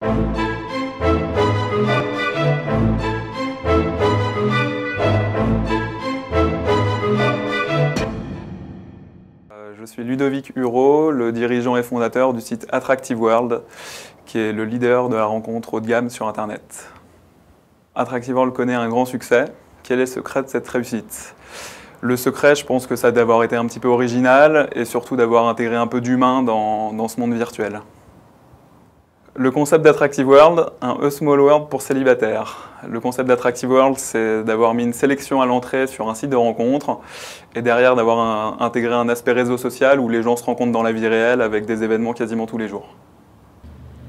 Je suis Ludovic Huro, le dirigeant et fondateur du site Attractive World, qui est le leader de la rencontre haut de gamme sur Internet. Attractive World connaît un grand succès. Quel est le secret de cette réussite? Le secret, je pense que ça a d'avoir été un petit peu original et surtout d'avoir intégré un peu d'humain dans ce monde virtuel. Le concept d'Attractive World, un A Small World pour célibataires. Le concept d'Attractive World, c'est d'avoir mis une sélection à l'entrée sur un site de rencontre et derrière d'avoir intégré un aspect réseau social où les gens se rencontrent dans la vie réelle avec des événements quasiment tous les jours.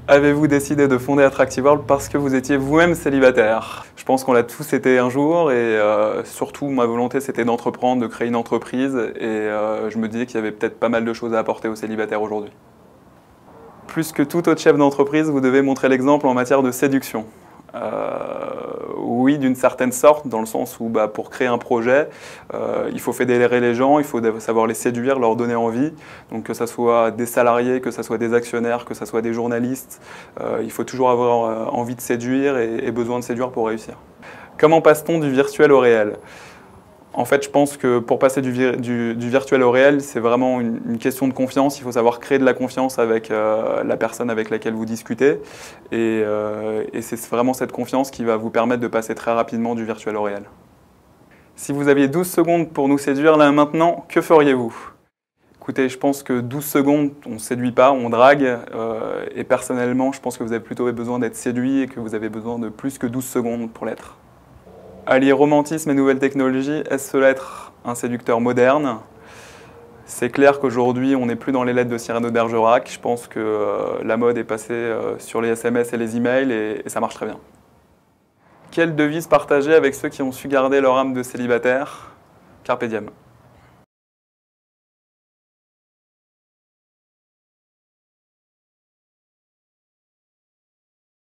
Avez-vous décidé de fonder Attractive World parce que vous étiez vous-même célibataire? Je pense qu'on l'a tous été un jour et surtout ma volonté c'était d'entreprendre, de créer une entreprise et je me disais qu'il y avait peut-être pas mal de choses à apporter aux célibataires aujourd'hui. Plus que tout autre chef d'entreprise, vous devez montrer l'exemple en matière de séduction. Oui, d'une certaine sorte, dans le sens où pour créer un projet, il faut fédérer les gens, il faut savoir les séduire, leur donner envie. Donc que ce soit des salariés, que ce soit des actionnaires, que ce soit des journalistes, il faut toujours avoir envie de séduire et besoin de séduire pour réussir. Comment passe-t-on du virtuel au réel ? En fait, je pense que pour passer du virtuel au réel, c'est vraiment une question de confiance. Il faut savoir créer de la confiance avec la personne avec laquelle vous discutez. Et c'est vraiment cette confiance qui va vous permettre de passer très rapidement du virtuel au réel. Si vous aviez 12 secondes pour nous séduire là maintenant, que feriez-vous? Écoutez, je pense que 12 secondes, on ne séduit pas, on drague. Et personnellement, je pense que vous avez plutôt besoin d'être séduit et que vous avez besoin de plus que 12 secondes pour l'être. Allier romantisme et nouvelles technologies, est-ce cela être un séducteur moderne? C'est clair qu'aujourd'hui, on n'est plus dans les lettres de Cyrano de Bergerac. Je pense que la mode est passée sur les SMS et les emails et ça marche très bien. Quelle devise partager avec ceux qui ont su garder leur âme de célibataire? Carpe diem.